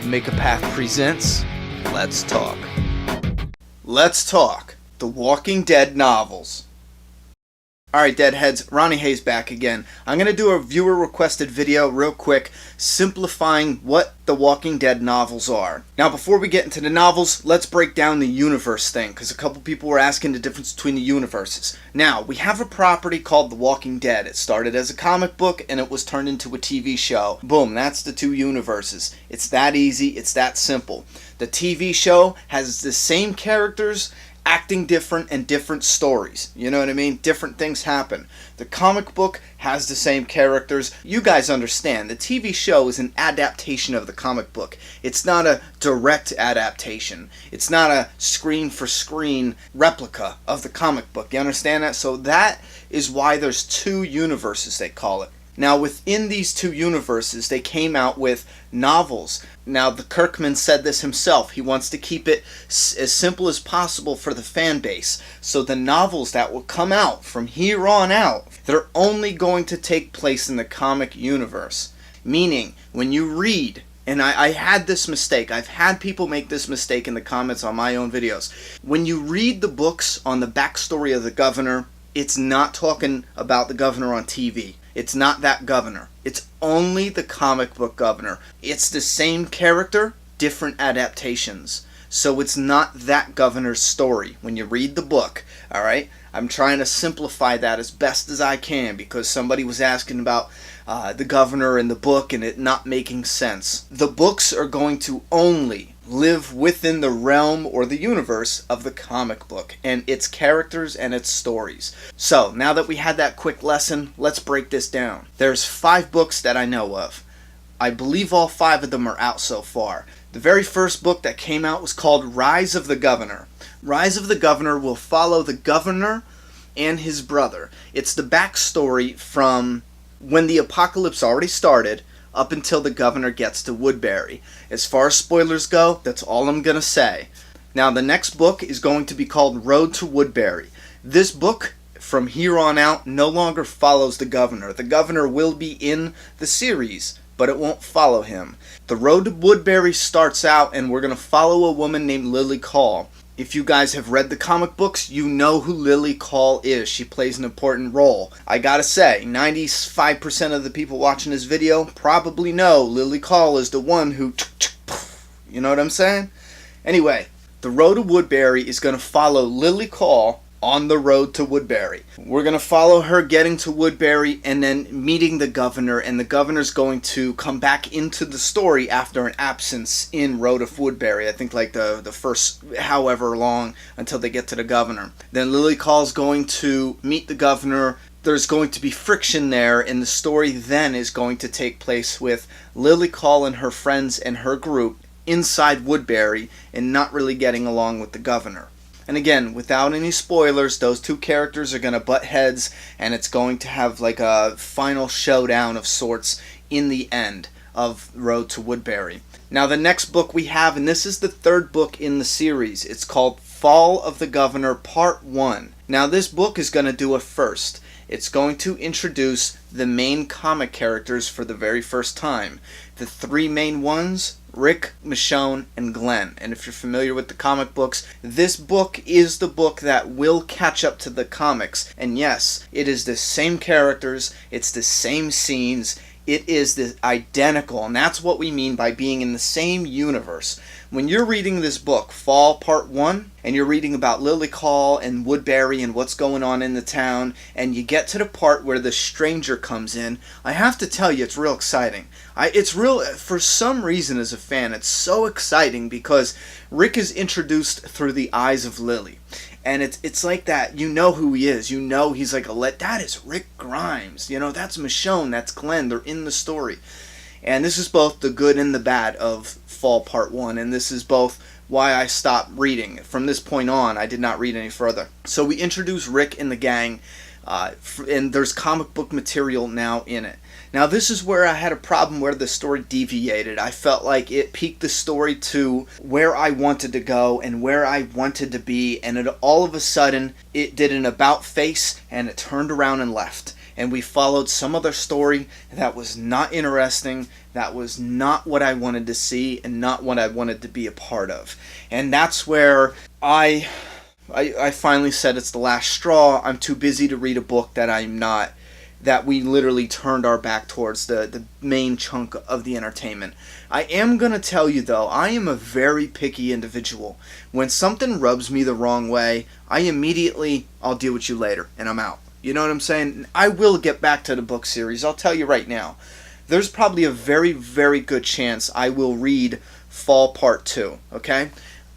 Make a Path presents Let's Talk. Let's Talk, The Walking Dead novels. Alright, Deadheads, Ronnie Hayes back again. I'm going to do a viewer-requested video real quick, simplifying what the Walking Dead novels are. Now, before we get into the novels, let's break down the universe thing, because a couple people were asking the difference between the universes. Now, we have a property called The Walking Dead. It started as a comic book, and it was turned into a TV show. Boom, that's the two universes. It's that easy, it's that simple. The TV show has the same characters, acting different and different stories. You know what I mean? Different things happen. The comic book has the same characters. You guys understand. The TV show is an adaptation of the comic book. It's not a direct adaptation. It's not a screen-for-screen replica of the comic book. You understand that? So that is why there's two universes, they call it. Now, within these two universes, they came out with novels. Now, the Kirkman said this himself. He wants to keep it as simple as possible for the fan base. So the novels that will come out from here on out, they're only going to take place in the comic universe. Meaning, when you read, and I had this mistake. I've had people make this mistake in the comments on my own videos. When you read the books on the backstory of the governor, it's not talking about the governor on TV. It's not that governor. It's only the comic book governor. It's the same character, different adaptations. So it's not that governor's story when you read the book, alright? I'm trying to simplify that as best as I can because somebody was asking about the governor in the book and it not making sense. The books are going to only live within the realm or the universe of the comic book and its characters and its stories. So, now that we had that quick lesson, let's break this down. There's 5 books that I know of. I believe all 5 of them are out so far. The very first book that came out was called Rise of the Governor. Rise of the Governor will follow the governor and his brother. It's the backstory from when the apocalypse already started up until the governor gets to Woodbury. As far as spoilers go, that's all I'm going to say. Now, the next book is going to be called Road to Woodbury. This book, from here on out, no longer follows the governor. The governor will be in the series, but it won't follow him. The Road to Woodbury starts out, and we're going to follow a woman named Lily Call. If you guys have read the comic books, you know who Lily Call is. She plays an important role. I gotta say, 95% of the people watching this video probably know Lily Call is the one who... You know what I'm saying? Anyway, the Road to Woodbury is going to follow Lily Call on the road to Woodbury. We're going to follow her getting to Woodbury and then meeting the governor, and the governor's going to come back into the story after an absence in Road of Woodbury. I think like the first however long until they get to the governor. Then Lily Call's going to meet the governor. There's going to be friction there, and the story then is going to take place with Lily Call and her friends and her group inside Woodbury and not really getting along with the governor. And again, without any spoilers, those two characters are going to butt heads, and it's going to have like a final showdown of sorts in the end of Road to Woodbury. Now, the next book we have, and this is the 3rd book in the series, it's called Fall of the Governor Part 1. Now, this book is going to do a first. It's going to introduce the main comic characters for the very first time. The 3 main ones, Rick, Michonne, and Glenn. And if you're familiar with the comic books, this book is the book that will catch up to the comics. And yes, it is the same characters, it's the same scenes, it is the identical, and that's what we mean by being in the same universe. When you're reading this book, Fall Part 1, and you're reading about Lily Call and Woodbury and what's going on in the town, and you get to the part where the stranger comes in, I have to tell you, it's real exciting. It's real, for some reason as a fan, it's so exciting because Rick is introduced through the eyes of Lily. And it's like that, you know who he is. You know he's like that is Rick Grimes. You know, that's Michonne, that's Glenn. They're in the story. And this is both the good and the bad of Fall Part 1. And this is both why I stopped reading. From this point on, I did not read any further. So we introduce Rick and the gang. And there's comic book material now in it. Now, this is where I had a problem where the story deviated. I felt like it peaked the story to where I wanted to go and where I wanted to be, and all of a sudden, it did an about face, and it turned around and left. and we followed some other story that was not interesting, that was not what I wanted to see, and not what I wanted to be a part of. And that's where I finally said it's the last straw. I'm too busy to read a book that we literally turned our back towards the main chunk of the entertainment. I am going to tell you though, I am a very picky individual. When something rubs me the wrong way, I'll deal with you later, and I'm out. You know what I'm saying? I will get back to the book series, I'll tell you right now. There's probably a very, very good chance I will read Fall Part 2, okay?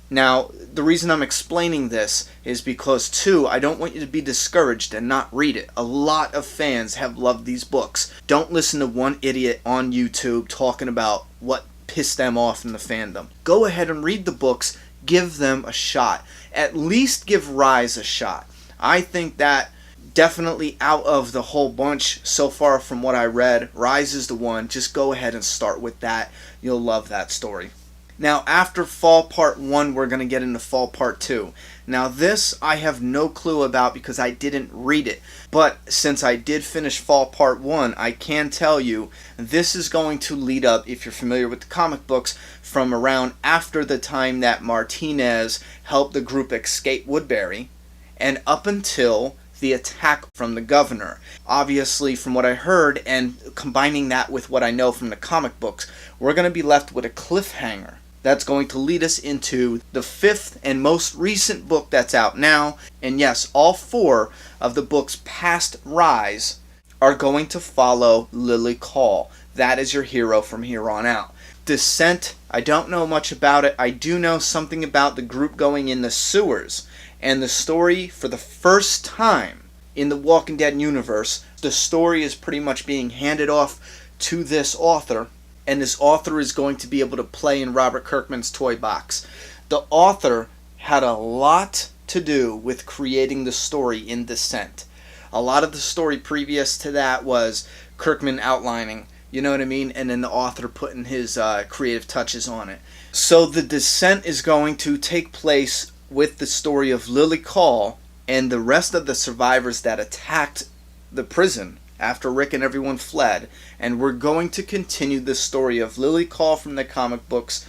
Now, the reason I'm explaining this is because, 2, I don't want you to be discouraged and not read it. A lot of fans have loved these books. Don't listen to one idiot on YouTube talking about what pissed them off in the fandom. Go ahead and read the books. Give them a shot. At least give Rise a shot. I think that definitely out of the whole bunch so far from what I read, Rise is the one. Just go ahead and start with that. You'll love that story. Now, after Fall Part 1, we're going to get into Fall Part 2. Now, this I have no clue about because I didn't read it. But since I did finish Fall Part 1, I can tell you this is going to lead up, if you're familiar with the comic books, from around after the time that Martinez helped the group escape Woodbury and up until the attack from the governor. Obviously, from what I heard and combining that with what I know from the comic books, we're going to be left with a cliffhanger. That's going to lead us into the 5th and most recent book that's out now. And yes, all 4 of the books past Rise are going to follow Lily Call. That is your hero from here on out. Descent, I don't know much about it. I do know something about the group going in the sewers. And the story, for the first time in the Walking Dead universe, the story is pretty much being handed off to this author. And this author is going to be able to play in Robert Kirkman's toy box. The author had a lot to do with creating the story in Descent. A lot of the story previous to that was Kirkman outlining, you know what I mean? And then the author putting his creative touches on it. So the Descent is going to take place with the story of Lily Call and the rest of the survivors that attacked the prison after Rick and everyone fled, and we're going to continue the story of Lily Call from the comic books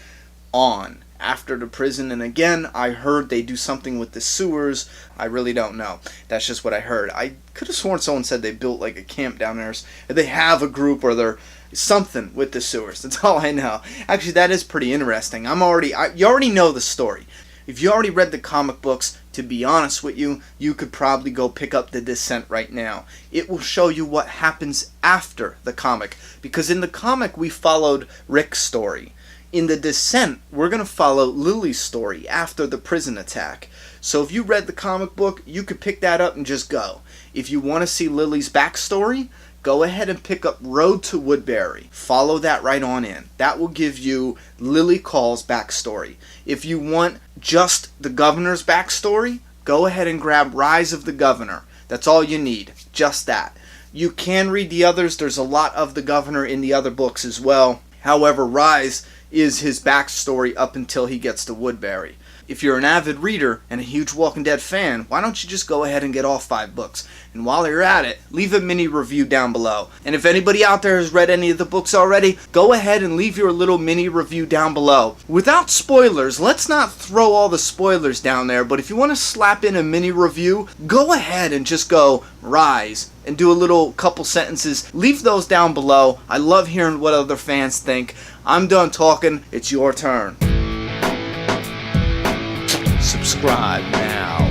on after the prison. And again, I heard they do something with the sewers. I really don't know. That's just what I heard. I could have sworn someone said they built like a camp down there. They have a group or they're something with the sewers. That's all I know. Actually, that is pretty interesting. You already know the story. If you already read the comic books, to be honest with you, you could probably go pick up The Descent right now. It will show you what happens after the comic. Because in the comic, we followed Rick's story. In The Descent, we're going to follow Lily's story after the prison attack. So if you read the comic book, you could pick that up and just go. If you want to see Lily's backstory, go ahead and pick up Road to Woodbury. Follow that right on in. That will give you Lily Call's backstory. If you want just the governor's backstory, go ahead and grab Rise of the Governor. That's all you need. Just that. You can read the others. There's a lot of the governor in the other books as well. However, Rise is his backstory up until he gets to Woodbury. If you're an avid reader and a huge Walking Dead fan, why don't you just go ahead and get all 5 books? And while you're at it, leave a mini review down below. And if anybody out there has read any of the books already, go ahead and leave your little mini review down below. Without spoilers, let's not throw all the spoilers down there, but if you want to slap in a mini review, go ahead and just go Rise and do a little couple sentences. Leave those down below. I love hearing what other fans think. I'm done talking. It's your turn. Subscribe now.